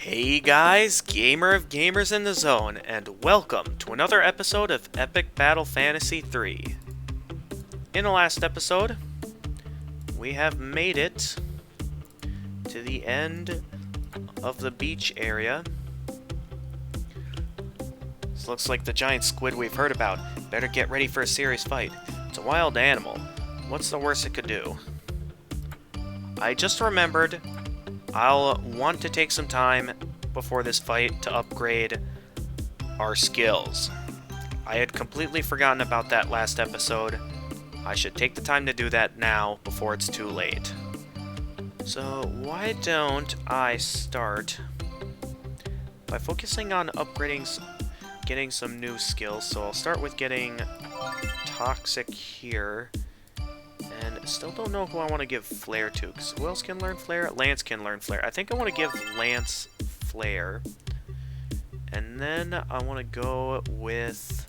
Hey guys, Gamer of Gamers in the Zone, and welcome to another episode of Epic Battle Fantasy 3. In the last episode, we have made it to the end of the beach area. This looks like the giant squid we've heard about. Better get ready for a serious fight. It's a wild animal. What's the worst it could do? I just remembered I'll want to take some time before this fight to upgrade our skills. I had completely forgotten about that last episode. I should take the time to do that now before it's too late. So why don't I start by focusing on upgrading, getting some new skills. So I'll start with getting Toxic here. And still don't know who I want to give Flare to, because who else can learn Flare? Lance can learn Flare. I think I want to give Lance Flare. And then I want to go with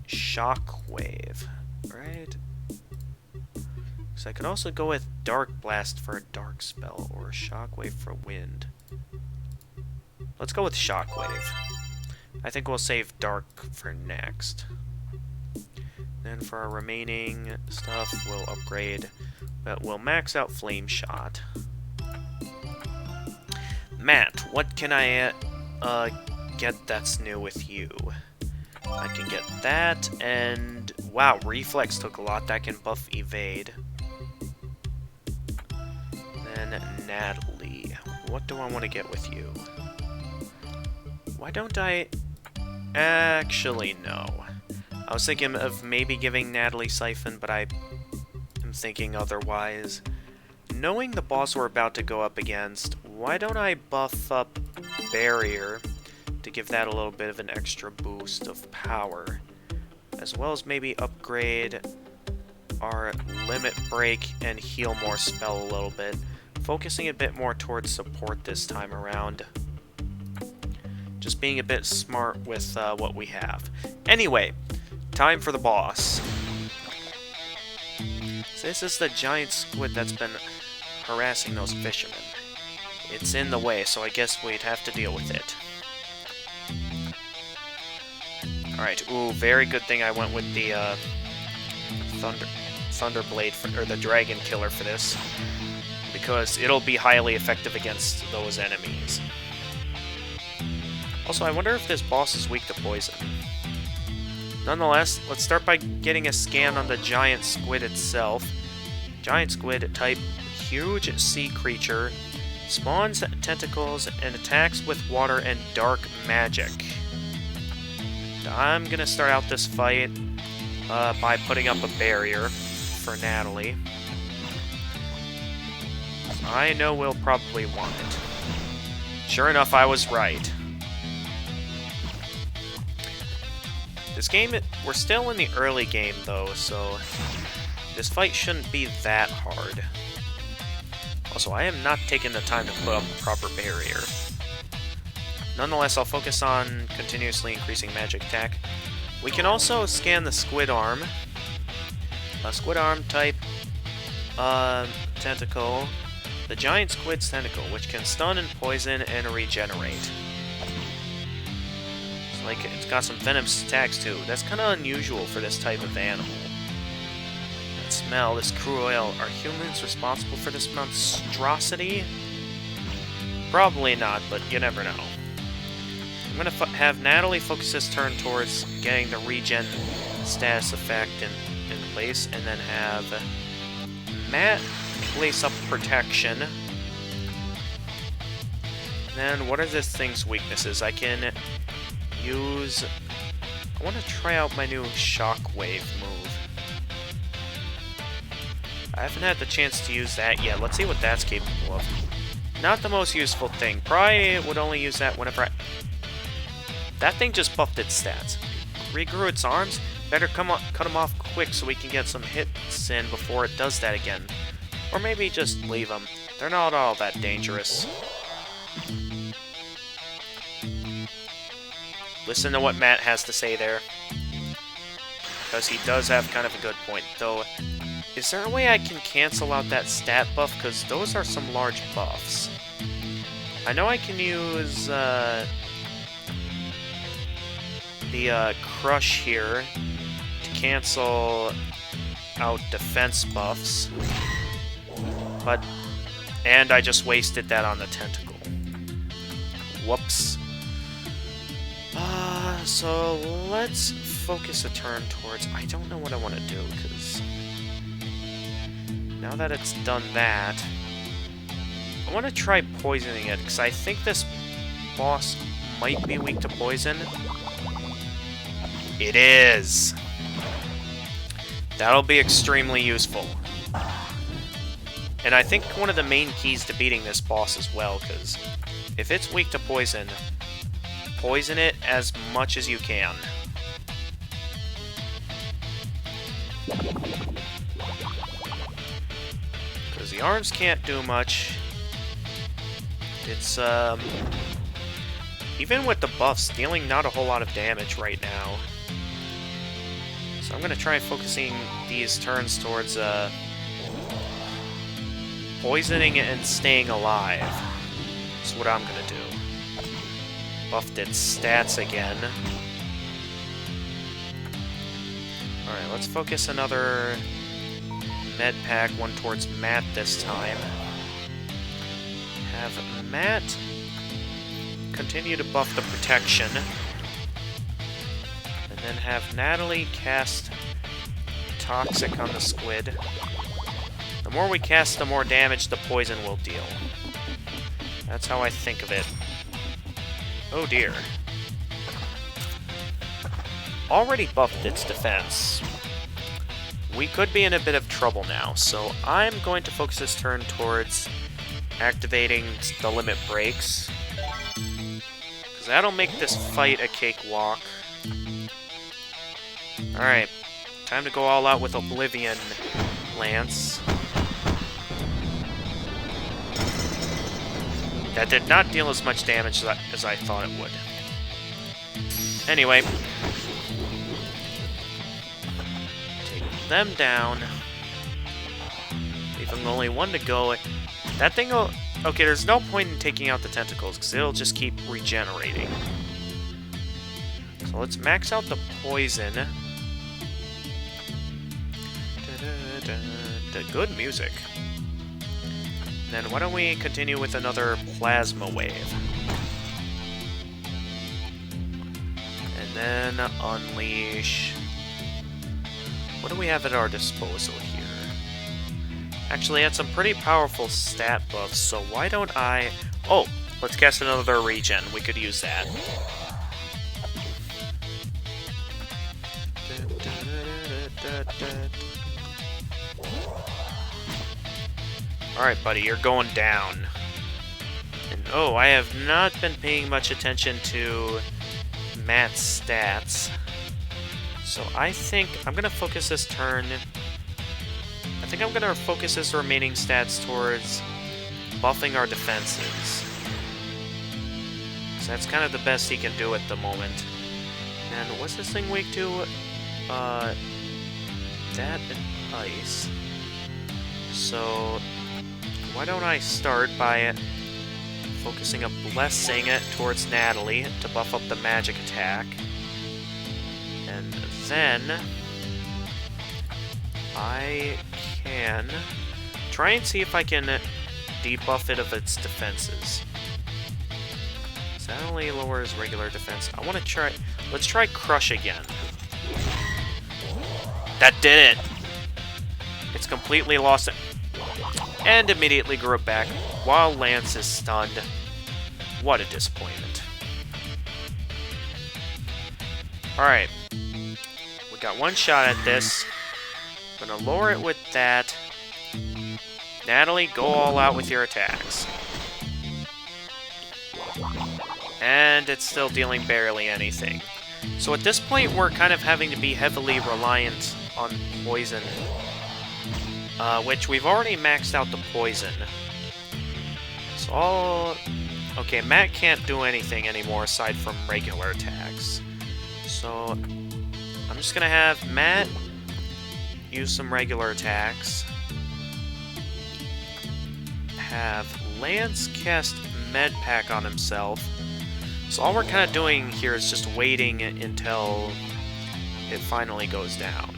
Shockwave, right? So I could also go with Dark Blast for a dark spell, or Shockwave for wind. Let's go with Shockwave. I think we'll save Dark for next. Then for our remaining stuff, we'll upgrade, but we'll max out Flame Shot. Matt, what can I get that's new with you? I can get that, and wow, Reflex took a lot. That can buff Evade. Then Natalie, what do I want to get with you? Why don't I actually know? I was thinking of maybe giving Natalie Siphon, but I am thinking otherwise. Knowing the boss we're about to go up against, why don't I buff up Barrier to give that a little bit of an extra boost of power, as well as maybe upgrade our Limit Break and Heal More spell a little bit, focusing a bit more towards support this time around. Just being a bit smart with what we have. Anyway, time for the boss. So this is the giant squid that's been harassing those fishermen. It's in the way, so I guess we'd have to deal with it. Alright, ooh, very good thing I went with the Thunderblade, or the Dragon Killer for this, because it'll be highly effective against those enemies. Also, I wonder if this boss is weak to poison. Nonetheless, let's start by getting a scan on the giant squid itself. Giant squid type huge sea creature, spawns tentacles and attacks with water and dark magic. I'm gonna start out this fight by putting up a barrier for Natalie. I know we'll probably want it. Sure enough, I was right. This game, we're still in the early game though, so this fight shouldn't be that hard. Also, I am not taking the time to put up a proper barrier. Nonetheless, I'll focus on continuously increasing magic attack. We can also scan the Squid Arm. A Squid Arm type tentacle. The giant squid's tentacle, which can stun and poison and regenerate. Like, it's got some venomous attacks too. That's kind of unusual for this type of animal. That smell, this cruel. Are humans responsible for this monstrosity? Probably not, but you never know. I'm gonna have Natalie focus this turn towards getting the regen status effect in place, and then have Matt place up protection. Then, what are this thing's weaknesses? I can use... I want to try out my new Shockwave move. I haven't had the chance to use that yet. Let's see what that's capable of. Not the most useful thing. Probably would only use that whenever I... That thing just buffed its stats. Regrew its arms? Better cut them off quick so we can get some hits in before it does that again. Or maybe just leave them. They're not all that dangerous. Listen to what Matt has to say there, because he does have kind of a good point. Though, is there a way I can cancel out that stat buff? Because those are some large buffs. I know I can use the Crush here to cancel out defense buffs, and I just wasted that on the tentacle. Whoops. So let's focus a turn towards... I don't know what I want to do, because now that it's done that, I want to try poisoning it, because I think this boss might be weak to poison. It is! That'll be extremely useful. And I think one of the main keys to beating this boss as well, because if it's weak to poison, poison it as much as you can. Because the arms can't do much. It's, even with the buffs, dealing not a whole lot of damage right now. So I'm going to try focusing these turns towards, poisoning and staying alive. That's what I'm going to do. Buffed its stats again. Alright, let's focus another med pack, one towards Matt this time. Have Matt continue to buff the protection. And then have Natalie cast Toxic on the Squid. The more we cast, the more damage the poison will deal. That's how I think of it. Oh dear. Already buffed its defense. We could be in a bit of trouble now, so I'm going to focus this turn towards activating the limit breaks. Because that'll make this fight a cakewalk. Alright, time to go all out with Oblivion Lance. That did not deal as much damage as I thought it would. Anyway. Take them down. Leaving only one to go. That thing will... Okay, there's no point in taking out the tentacles, because it'll just keep regenerating. So let's max out the poison. Good music. Then why don't we continue with another Plasma Wave. And then unleash... What do we have at our disposal here? Actually, had some pretty powerful stat buffs, so why don't I... Oh! Let's cast another regen. We could use that. Alright, buddy, you're going down. And oh, I have not been paying much attention to Matt's stats. So I think I'm going to focus this turn... I think I'm going to focus his remaining stats towards buffing our defenses. So that's kind of the best he can do at the moment. And what's this thing weak to? That and ice. So... Why don't I start by focusing a blessing towards Natalie to buff up the magic attack. And then I can try and see if I can debuff it of its defenses. So that only lowers regular defense. I want to try... Let's try Crush again. That did it! It's completely lost it. And immediately grew it back while Lance is stunned. What a disappointment. Alright. We got one shot at this. I'm gonna lower it with that. Natalie, go all out with your attacks. And it's still dealing barely anything. So at this point, we're kind of having to be heavily reliant on poison. Which we've already maxed out the poison. So all... Okay, Matt can't do anything anymore aside from regular attacks. So I'm just gonna have Matt use some regular attacks. Have Lance cast med pack on himself. So all we're kind of doing here is just waiting until it finally goes down.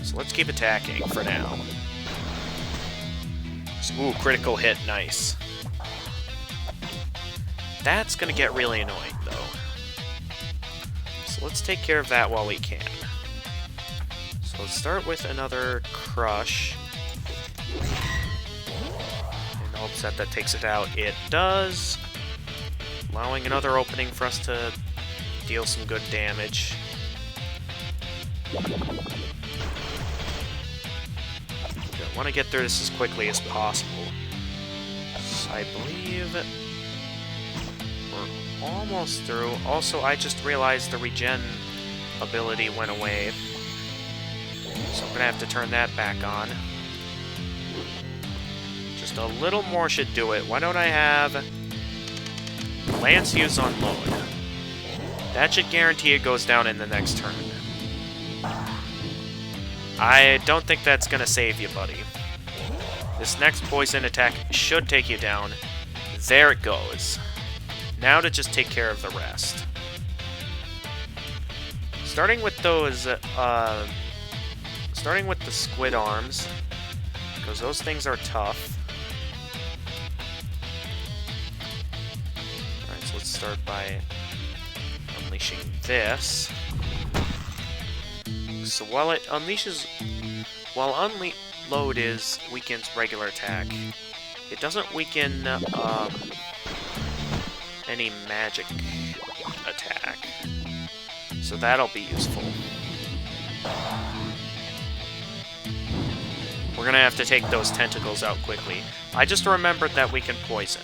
So let's keep attacking for now. Ooh, critical hit, nice. That's gonna get really annoying, though. So let's take care of that while we can. So let's start with another crush. In hopes that that takes it out. It does. Allowing another opening for us to deal some good damage. Want to get through this as quickly as possible. So I believe we're almost through. Also, I just realized the regen ability went away. So I'm going to have to turn that back on. Just a little more should do it. Why don't I have Lance use on load? That should guarantee it goes down in the next turn. I don't think that's going to save you, buddy. This next poison attack should take you down. There it goes. Now to just take care of the rest. Starting with those, starting with the squid arms, because those things are tough. Alright, so let's start by unleashing this. So while it unleashes, while unload is weakens regular attack, it doesn't weaken any magic attack. So that'll be useful. We're gonna have to take those tentacles out quickly. I just remembered that we can poison.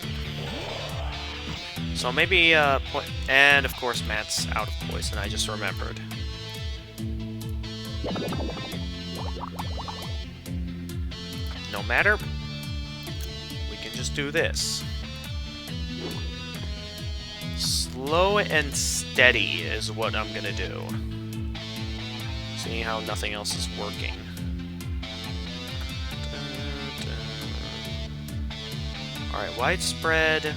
So maybe, and of course Matt's out of poison, I just remembered. No matter, we can just do this. Slow and steady is what I'm gonna do. Seeing how nothing else is working. Alright, widespread,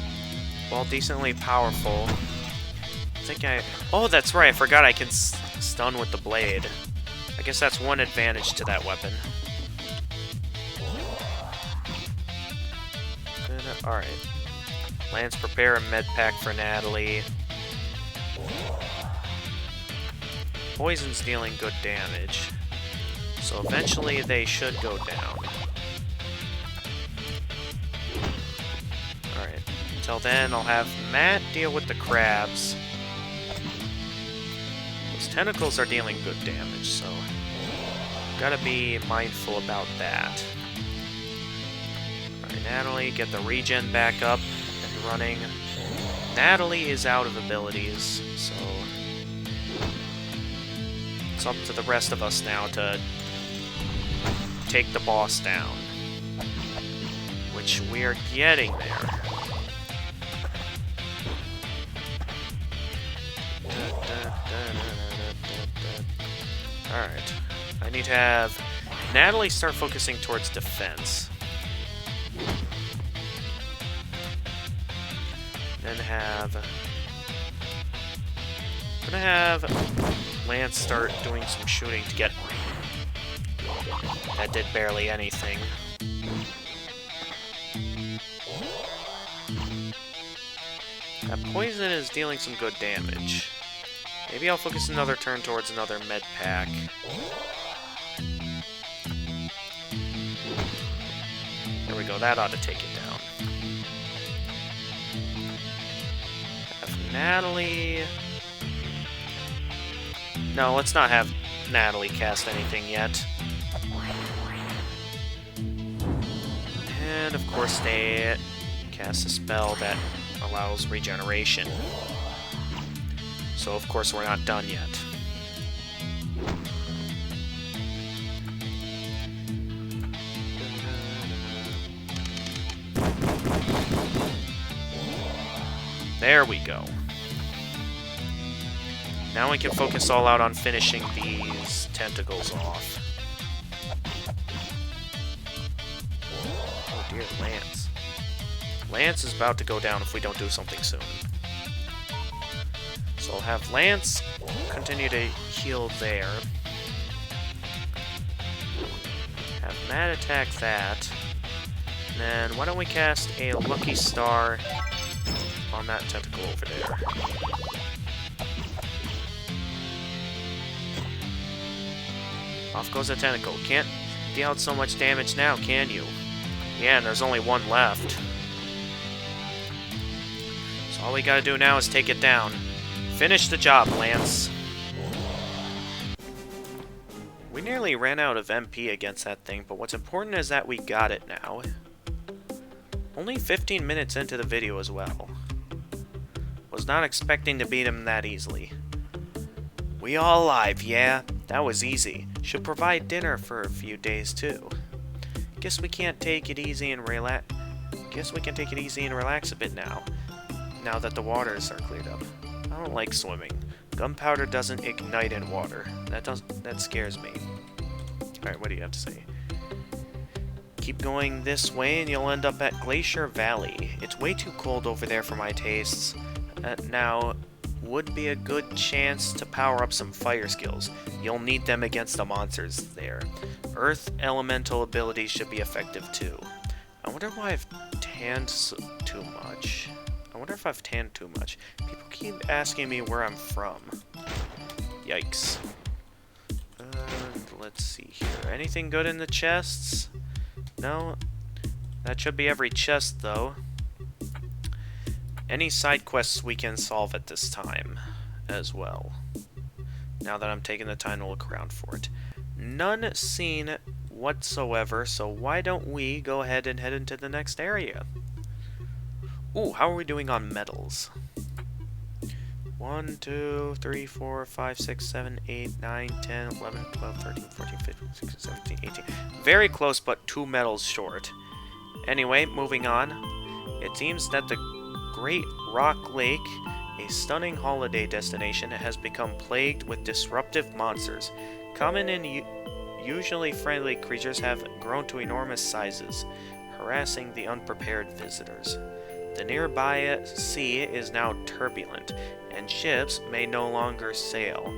while decently powerful. I think oh, that's right, I forgot I can stun with the blade. I guess that's one advantage to that weapon. Alright. Lance, prepare a med pack for Natalie. Poison's dealing good damage. So eventually they should go down. Alright. Until then, I'll have Matt deal with the crabs. Those tentacles are dealing good damage, so gotta be mindful about that. Alright, Natalie, get the regen back up and running. Natalie is out of abilities, so it's up to the rest of us now to take the boss down. Which we are getting there. Alright. I need to have Natalie start focusing towards defense. Then have... I'm gonna have Lance start doing some shooting to get... That did barely anything. That poison is dealing some good damage. Maybe I'll focus another turn towards another med pack. There we go, that ought to take it down. Have Natalie... No, let's not have Natalie cast anything yet. And of course they cast a spell that allows regeneration. So of course we're not done yet. There we go. Now we can focus all out on finishing these tentacles off. dear, Lance. Lance is about to go down if we don't do something soon. So I'll have Lance continue to heal there. Have Matt attack that. And then why don't we cast a Lucky Star on that tentacle over there. Off goes the tentacle. Can't deal out so much damage now, can you? Yeah, and there's only one left. So all we gotta do now is take it down. Finish the job, Lance. We nearly ran out of MP against that thing, but what's important is that we got it now. Only 15 minutes into the video as well. Was not expecting to beat him that easily. We all alive, yeah? That was easy. Should provide dinner for a few days too. Guess we can't take it easy and relax. Guess we can take it easy and relax a bit now. Now that the waters are cleared up. I don't like swimming. Gunpowder doesn't ignite in water. That scares me. Alright, what do you have to say? Keep going this way and you'll end up at Glacier Valley. It's way too cold over there for my tastes. Now, would be a good chance to power up some fire skills. You'll need them against the monsters there. Earth elemental abilities should be effective too. I wonder why I've tanned too much. I wonder if I've tanned too much. People keep asking me where I'm from. Yikes. Let's see here. Anything good in the chests? No? That should be every chest, though. Any side quests we can solve at this time as well. Now that I'm taking the time to look around for it. None seen whatsoever, so why don't we go ahead and head into the next area? Ooh, how are we doing on medals? 1, 2, 3, 4, 5, 6, 7, 8, 9, 10, 11, 12, 13, 14, 15, 16, 17, 18. Very close, but 2 medals short. Anyway, moving on. It seems that the Great Rock Lake, a stunning holiday destination, has become plagued with disruptive monsters. Common and usually friendly creatures have grown to enormous sizes, harassing the unprepared visitors. The nearby sea is now turbulent, and ships may no longer sail.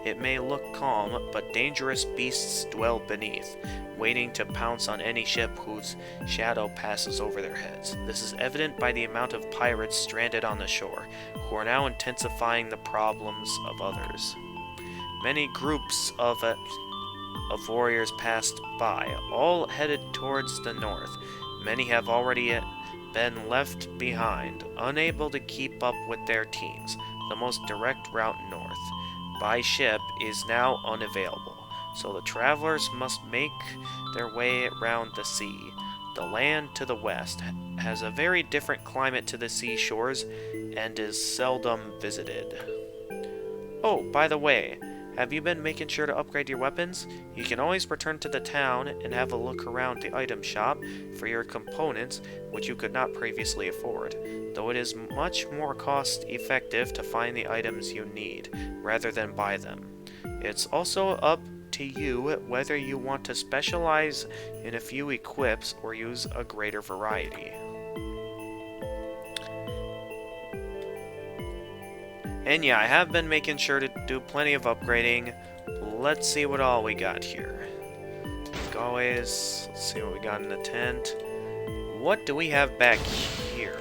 It may look calm, but dangerous beasts dwell beneath, waiting to pounce on any ship whose shadow passes over their heads. This is evident by the amount of pirates stranded on the shore, who are now intensifying the problems of others. Many groups of warriors passed by, all headed towards the north. Many have already been left behind, unable to keep up with their teams. The most direct route north, by ship, is now unavailable, so the travelers must make their way around the sea. The land to the west has a very different climate to the seashores and is seldom visited. Oh, by the way, have you been making sure to upgrade your weapons? You can always return to the town and have a look around the item shop for your components, which you could not previously afford, though it is much more cost-effective to find the items you need, rather than buy them. It's also up to you whether you want to specialize in a few equips or use a greater variety. And yeah, I have been making sure to do plenty of upgrading. Let's see what all we got here. Like always, let's see what we got in the tent. What do we have back here?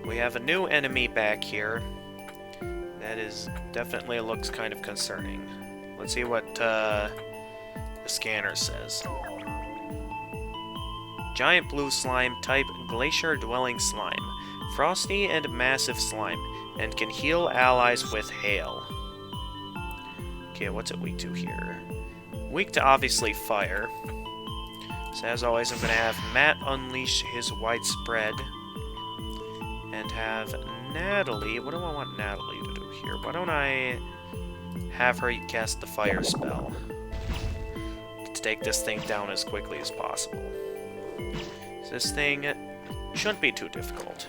We have a new enemy back here. That is definitely looks kind of concerning. Let's see what the scanner says. Giant blue slime, type glacier-dwelling slime. Frosty and massive slime, and can heal allies with hail. Okay, what's it weak to here? Weak to obviously fire. So as always, I'm going to have Matt unleash his widespread. And have Natalie... What do I want Natalie to do here? Why don't I have her cast the fire spell to take this thing down as quickly as possible. So this thing shouldn't be too difficult.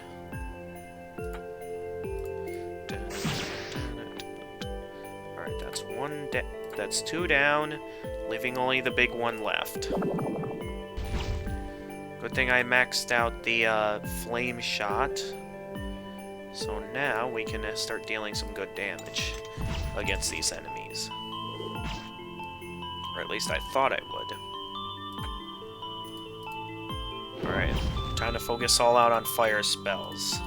Alright, that's 2 down, leaving only the big one left. Good thing I maxed out the flame shot. So now we can start dealing some good damage against these enemies. Or at least I thought I would. Alright, time to focus all out on fire spells.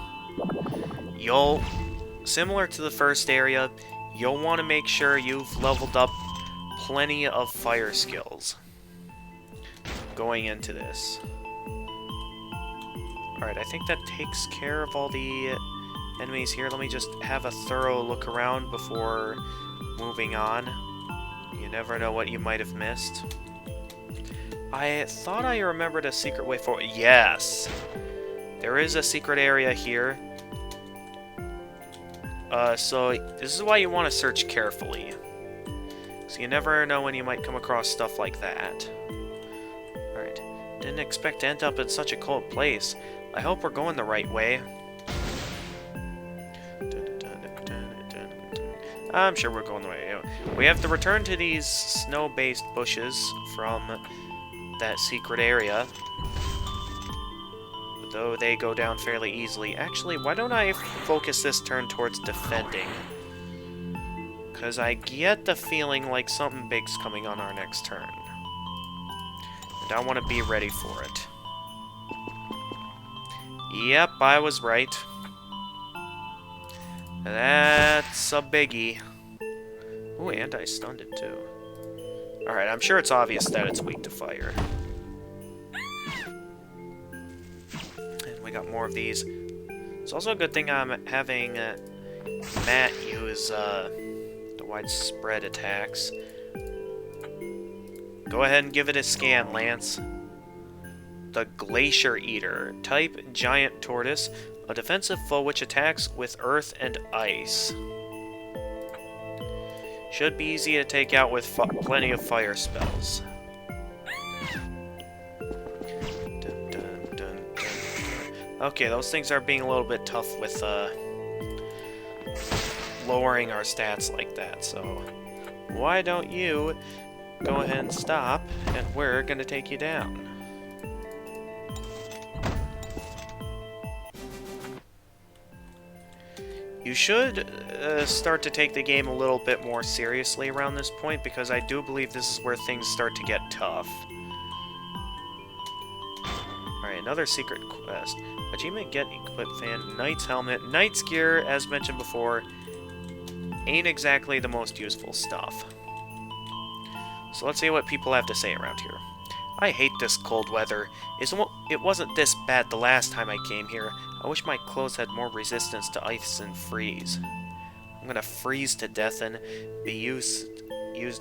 Similar to the first area, you'll want to make sure you've leveled up plenty of fire skills going into this. Alright, I think that takes care of all the enemies here. Let me just have a thorough look around before moving on. You never know what you might have missed. I thought I remembered a secret way forward. Yes! There is a secret area here. So this is why you want to search carefully. So you never know when you might come across stuff like that. Alright. Didn't expect to end up in such a cold place. I hope we're going the right way. I'm sure we're going the way. We have to return to these snow-based bushes from that secret area. Though they go down fairly easily. Actually, why don't I focus this turn towards defending? Because I get the feeling like something big's coming on our next turn. And I want to be ready for it. Yep, I was right. That's a biggie. Ooh, and I stunned it too. Alright, I'm sure it's obvious that it's weak to fire. And we got more of these. It's also a good thing I'm having Matt use the widespread attacks. Go ahead and give it a scan, Lance. The Glacier Eater. Type Giant Tortoise. A defensive foe which attacks with earth and ice. Should be easy to take out with plenty of fire spells. Dun, dun, dun, dun. Okay, those things are being a little bit tough with lowering our stats like that, so why don't you go ahead and stop, and we're gonna take you down. You should start to take the game a little bit more seriously around this point, because I do believe this is where things start to get tough. Alright, another secret quest. Achievement Get Equipped Fan, Knight's Helmet. Knight's gear, as mentioned before, ain't exactly the most useful stuff. So let's see what people have to say around here. I hate this cold weather. It wasn't this bad the last time I came here. I wish my clothes had more resistance to ice and freeze. I'm gonna freeze to death and be used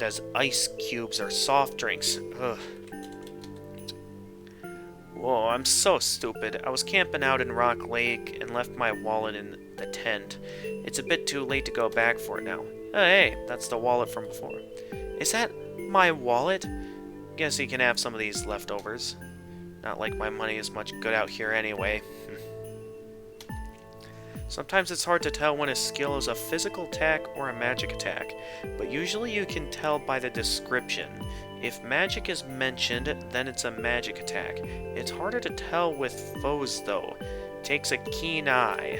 as ice cubes or soft drinks. Ugh. Whoa, I'm so stupid. I was camping out in Rock Lake and left my wallet in the tent. It's a bit too late to go back for it now. Oh, hey, that's the wallet from before. Is that my wallet? Guess you can have some of these leftovers. Not like my money is much good out here anyway. Sometimes it's hard to tell when a skill is a physical attack or a magic attack, but usually you can tell by the description. If magic is mentioned, then it's a magic attack. It's harder to tell with foes, though. It takes a keen eye.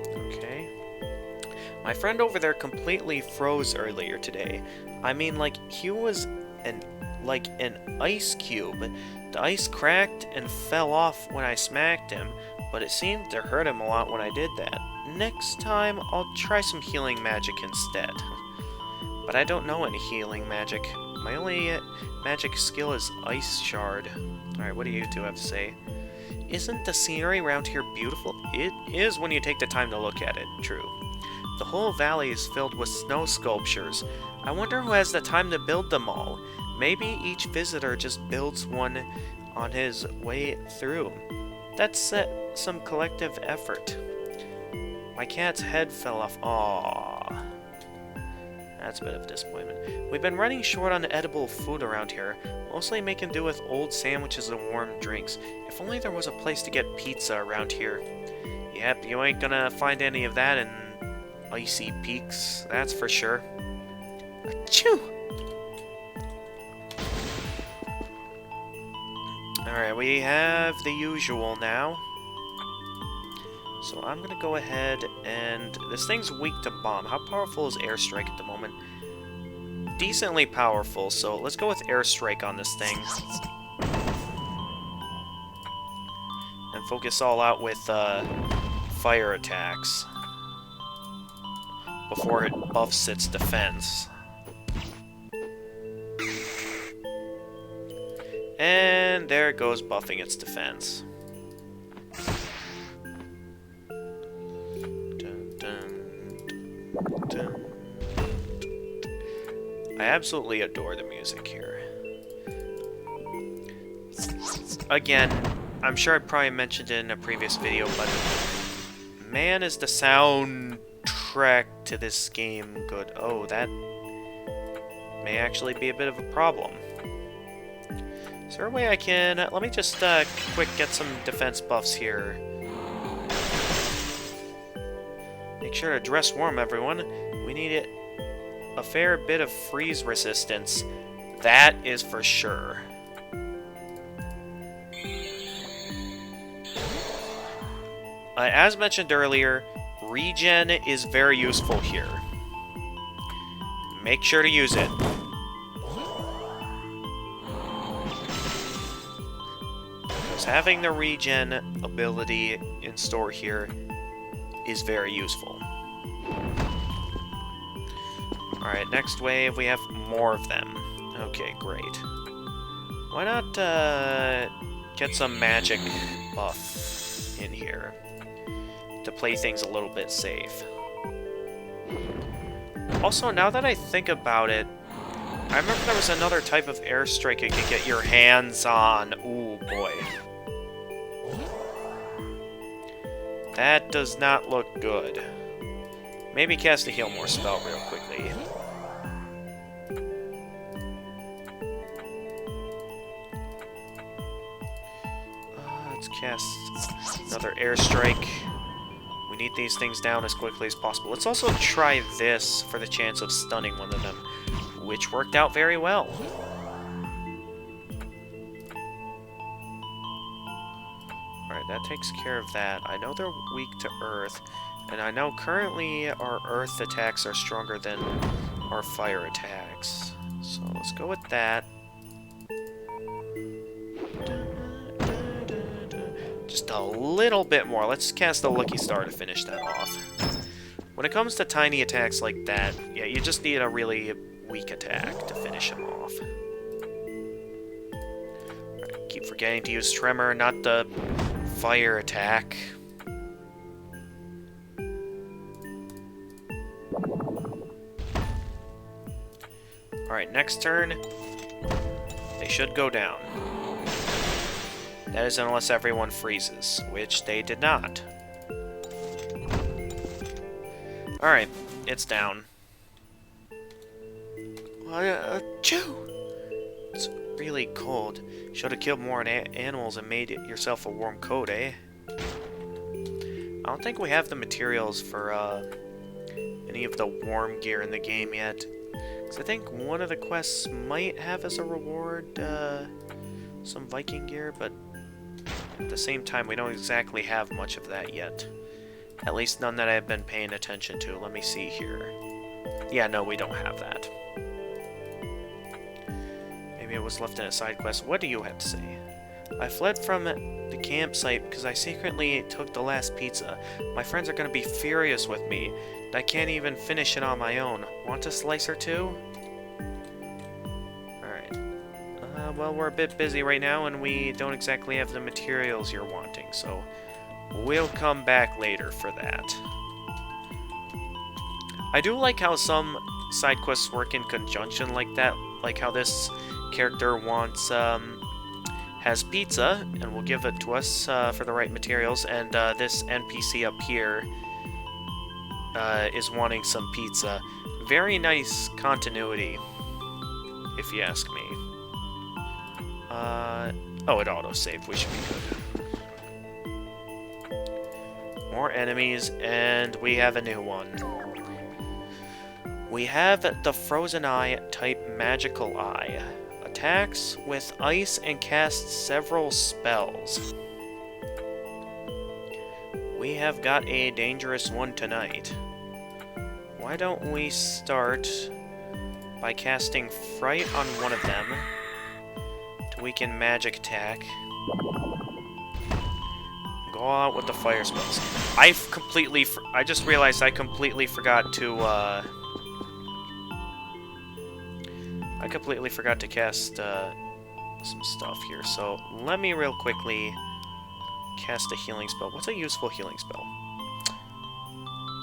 Okay. My friend over there completely froze earlier today. I mean, like, he was an ice cube. The ice cracked and fell off when I smacked him, but it seemed to hurt him a lot when I did that. Next time, I'll try some healing magic instead. But I don't know any healing magic. My only magic skill is Ice Shard. Alright, what do you two have to say? Isn't the scenery around here beautiful? It is when you take the time to look at it, true. The whole valley is filled with snow sculptures. I wonder who has the time to build them all. Maybe each visitor just builds one on his way through. That's some collective effort. My cat's head fell off. Aww. That's a bit of a disappointment. We've been running short on edible food around here, mostly making do with old sandwiches and warm drinks. If only there was a place to get pizza around here. Yep, you ain't gonna find any of that in Icy Peaks, that's for sure. Achoo! Alright, we have the usual now. So I'm gonna go ahead and... This thing's weak to bomb. How powerful is Airstrike at the moment? Decently powerful, so let's go with Airstrike on this thing. And focus all out with fire attacks. Before it buffs its defense. And there it goes, buffing its defense. Dun, dun, dun. I absolutely adore the music here. Again, I'm sure I probably mentioned it in a previous video, but man, is the soundtrack to this game good. Oh, that may actually be a bit of a problem. Is there a way I can... let me just quick get some defense buffs here. Make sure to dress warm, everyone. We need a fair bit of freeze resistance. That is for sure. As mentioned earlier, regen is very useful here. Make sure to use it. Because having the regen ability in store here is very useful. Alright, next wave, we have more of them. Okay, great. Why not get some magic buff in here to play things a little bit safe. Also, now that I think about it, I remember there was another type of airstrike you could get your hands on. Ooh, boy. That does not look good. Maybe cast a Heal More spell real quickly. Let's cast another airstrike. We need these things down as quickly as possible. Let's also try this for the chance of stunning one of them, which worked out very well. Alright, that takes care of that. I know they're weak to Earth, and I know currently our Earth attacks are stronger than our fire attacks. So let's go with that. Just a little bit more. Let's cast the Lucky Star to finish that off. When it comes to tiny attacks like that, yeah, you just need a really weak attack to finish them off. Right, keep forgetting to use Tremor, not the fire attack. Alright, next turn, they should go down. That is unless everyone freezes, which they did not. Alright, it's down. Chew! It's really cold. Should have killed more animals and made yourself a warm coat, eh? I don't think we have the materials for any of the warm gear in the game yet. Because I think one of the quests might have as a reward some Viking gear, but at the same time, we don't exactly have much of that yet. At least none that I've been paying attention to. Let me see here. Yeah, no, we don't have that. Maybe it was left in a side quest. What do you have to say? I fled from the campsite because I secretly took the last pizza. My friends are going to be furious with me. I can't even finish it on my own. Want a slice or two? Well, we're a bit busy right now, and we don't exactly have the materials you're wanting, so we'll come back later for that. I do like how some side quests work in conjunction like that, like how this character wants, has pizza, and will give it to us for the right materials, and this NPC up here is wanting some pizza. Very nice continuity, if you ask me. Oh, it auto-saved. We should be good. More enemies, and we have a new one. We have the Frozen Eye type Magical Eye. attacks with ice and casts several spells. We have got a dangerous one tonight. Why don't we start by casting Fright on one of them to weaken magic attack. Go out with the fire spells. I just realized I completely forgot to, cast, some stuff here. So, let me real quickly cast a healing spell. What's a useful healing spell?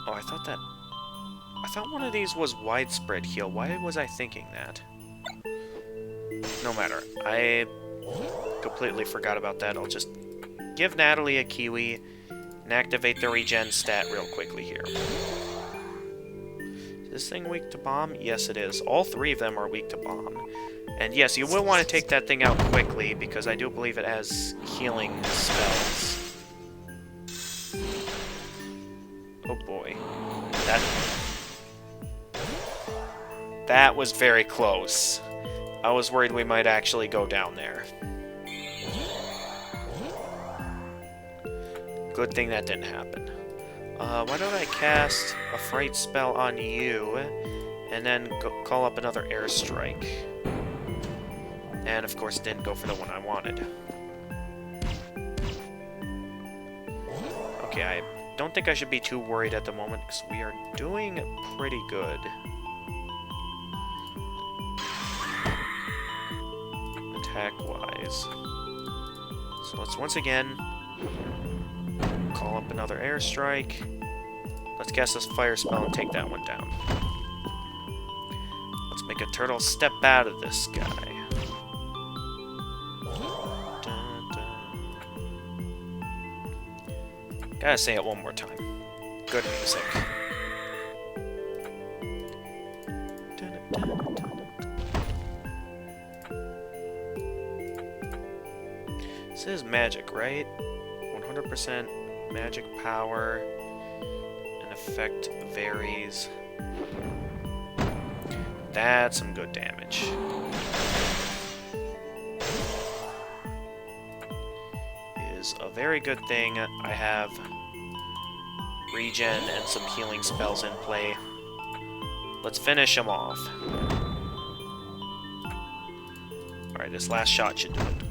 Oh, I thought one of these was widespread heal. Why was I thinking that? No matter. I completely forgot about that. I'll just give Natalie a kiwi and activate the regen stat real quickly here. Is this thing weak to bomb? Yes, it is. All three of them are weak to bomb. And yes, you will want to take that thing out quickly, because I do believe it has healing spells. Oh boy. That was very close. I was worried we might actually go down there. Good thing that didn't happen. Why don't I cast a Fright spell on you, and then call up another airstrike. And of course didn't go for the one I wanted. Okay, I don't think I should be too worried at the moment, because we are doing pretty good. Attack-wise. So let's once again call up another airstrike. Let's cast this fire spell and take that one down. Let's make a turtle step out of this guy. Dun, dun. Gotta say it one more time. Good music. Dun, dun, dun, dun. This is magic, right? 100% magic power, and effect varies. That's some good damage. Is a very good thing I have regen and some healing spells in play. Let's finish him off. Alright, this last shot should do it.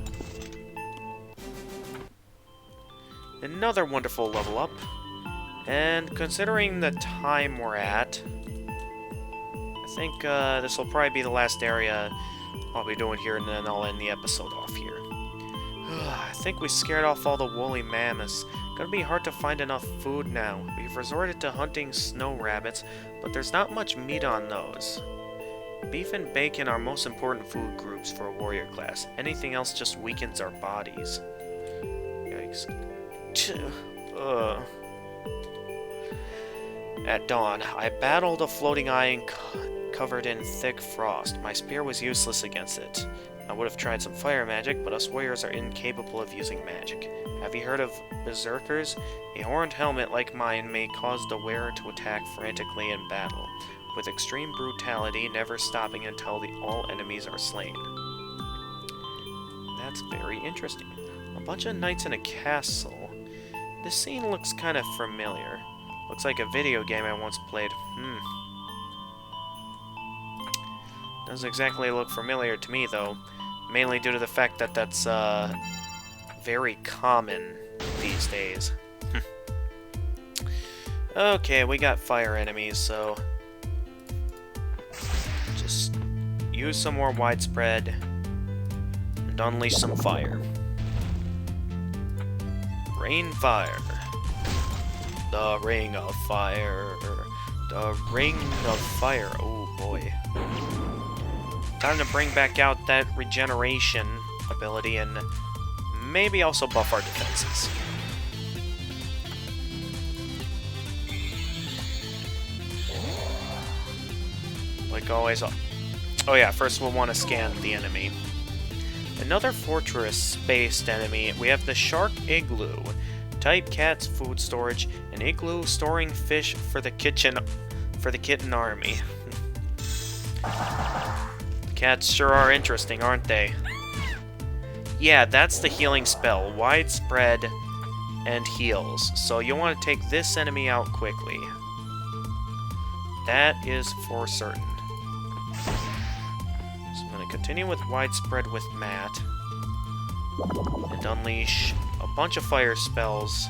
Another wonderful level up. And considering the time we're at, I think this will probably be the last area I'll be doing here, and then I'll end the episode off here. I think we scared off all the woolly mammoths. Gonna be hard to find enough food now. We've resorted to hunting snow rabbits, but there's not much meat on those. Beef and bacon are most important food groups for a warrior class. Anything else just weakens our bodies. Yikes. At dawn, I battled a floating island covered in thick frost. My spear was useless against it. I would have tried some fire magic, but us warriors are incapable of using magic. Have you heard of berserkers? A horned helmet like mine may cause the wearer to attack frantically in battle, with extreme brutality, never stopping until all enemies are slain. That's very interesting. A bunch of knights in a castle. This scene looks kind of familiar. Looks like a video game I once played. Doesn't exactly look familiar to me, though. Mainly due to the fact that that's, very common these days. Okay, we got fire enemies, so just use some more widespread and unleash some fire. Rain fire. The ring of fire. The ring of fire. Oh boy. Time to bring back out that regeneration ability and maybe also buff our defenses. Like always. Oh yeah, first we'll want to scan the enemy. Another fortress-based enemy. We have the Shark Igloo. Type cat's food storage. An igloo storing fish for the kitten army. Cats sure are interesting, aren't they? Yeah, that's the healing spell. Widespread and heals. So you'll want to take this enemy out quickly. That is for certain. So I'm going to continue with Widespread with Matt. And unleash a bunch of fire spells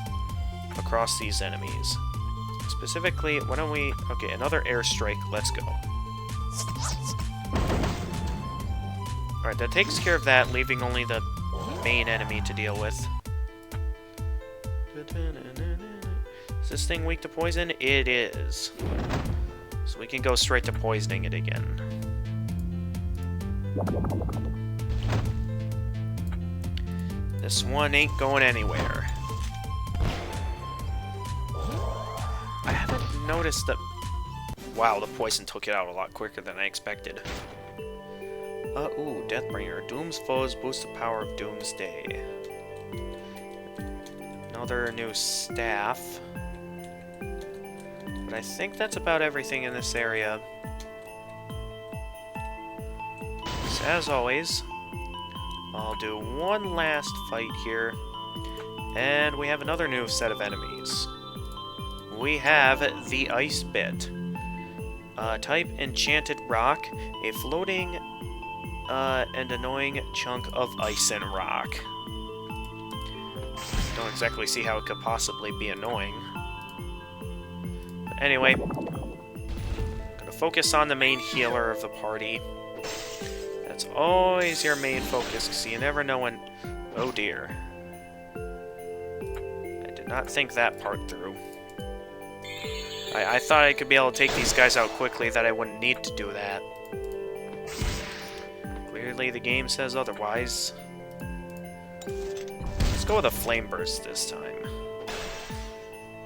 across these enemies. Specifically, why don't we... Okay, another airstrike. Let's go. Alright, that takes care of that, leaving only the main enemy to deal with. Is this thing weak to poison? It is. So we can go straight to poisoning it again. This one ain't going anywhere. I haven't noticed that... Wow, the poison took it out a lot quicker than I expected. Ooh, Deathbringer. Doom's foes boost the power of Doomsday. Another new staff. But I think that's about everything in this area. So as always, I'll do one last fight here. And we have another new set of enemies. We have the Ice Bit. Type Enchanted Rock, a floating and annoying chunk of ice and rock. Don't exactly see how it could possibly be annoying. But anyway, gonna focus on the main healer of the party. That's always your main focus, because you never know when... Oh dear. I did not think that part through. I thought I could be able to take these guys out quickly, that I wouldn't need to do that. Clearly the game says otherwise. Let's go with a Flame Burst this time.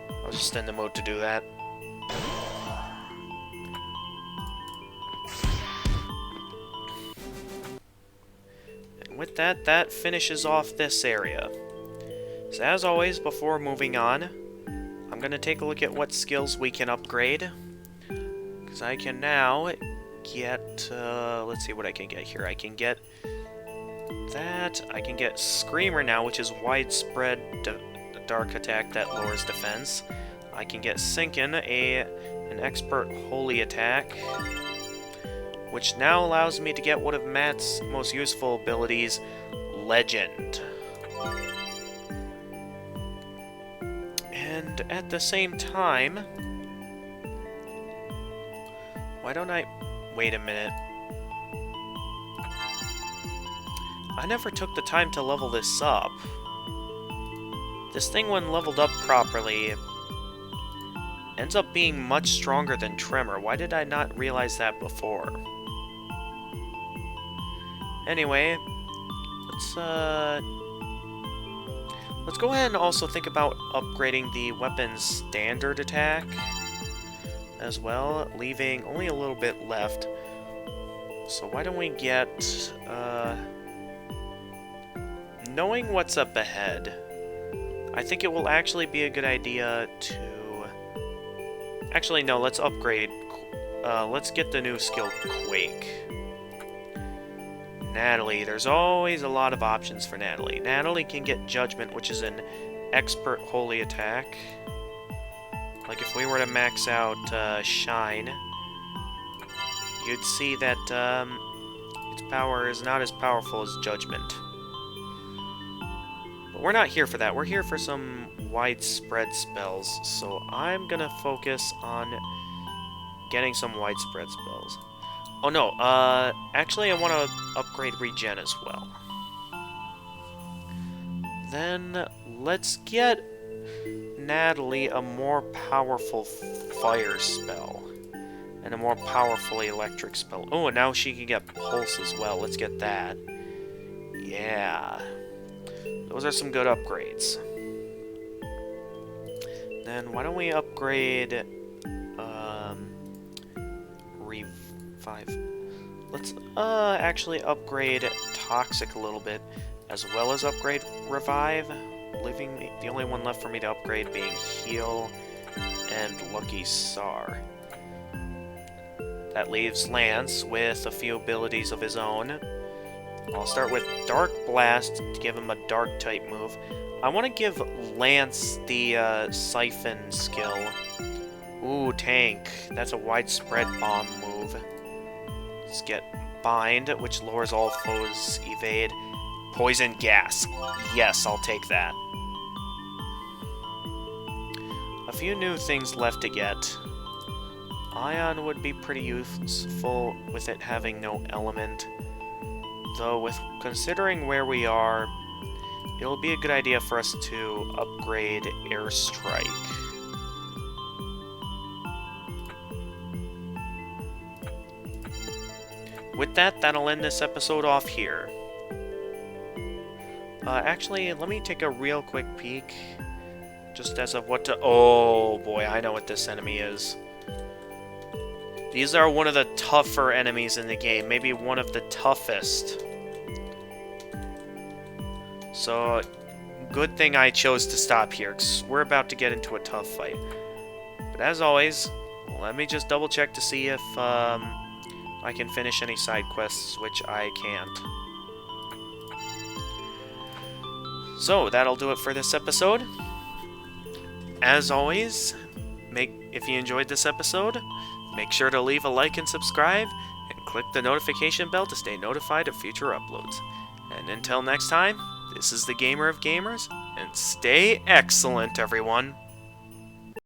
I was just in the mode to do that. And with that, that finishes off this area. So as always, before moving on, I'm going to take a look at what skills we can upgrade. Because I can now get... let's see what I can get here. I can get that. I can get Screamer now, which is widespread dark attack that lowers defense. I can get Sinkin, an expert holy attack, which now allows me to get one of Matt's most useful abilities, Legend. And at the same time, why don't I... Wait a minute. I never took the time to level this up. This thing, when leveled up properly, ends up being much stronger than Tremor. Why did I not realize that before? Anyway, let's go ahead and also think about upgrading the weapon's standard attack as well, leaving only a little bit left. So why don't we get, knowing what's up ahead, I think it will actually be a good idea to... Actually, no, let's upgrade. Let's get the new skill, Quake. Natalie. There's always a lot of options for Natalie. Natalie can get Judgment, which is an expert holy attack. Like if we were to max out Shine, you'd see that its power is not as powerful as Judgment. But we're not here for that. We're here for some widespread spells. So I'm gonna focus on getting some widespread spells. Oh no, actually I want to upgrade Regen as well. Then let's get Natalie a more powerful fire spell. And a more powerful electric spell. Oh, and now she can get Pulse as well. Let's get that. Yeah. Those are some good upgrades. Then why don't we upgrade... Revive. Let's actually upgrade Toxic a little bit, as well as upgrade Revive, leaving the only one left for me to upgrade being Heal and Lucky Star. That leaves Lance with a few abilities of his own. I'll start with Dark Blast to give him a Dark-type move. I want to give Lance the Siphon skill. Ooh, Tank. That's a widespread bomb move. Let's get Bind, which lowers all foes' evade. Poison Gas. Yes, I'll take that. A few new things left to get. Ion would be pretty useful with it having no element. Though, considering where we are, it'll be a good idea for us to upgrade Airstrike. With that, that'll end this episode off here. Actually, let me take a real quick peek. Just as of what to... Oh, boy, I know what this enemy is. These are one of the tougher enemies in the game. Maybe one of the toughest. So, good thing I chose to stop here, because we're about to get into a tough fight. But as always, let me just double check to see if I can finish any side quests, which I can't. So, that'll do it for this episode. As always, if you enjoyed this episode, make sure to leave a like and subscribe, and click the notification bell to stay notified of future uploads. And until next time, this is the Gamer of Gamers, and stay excellent, everyone!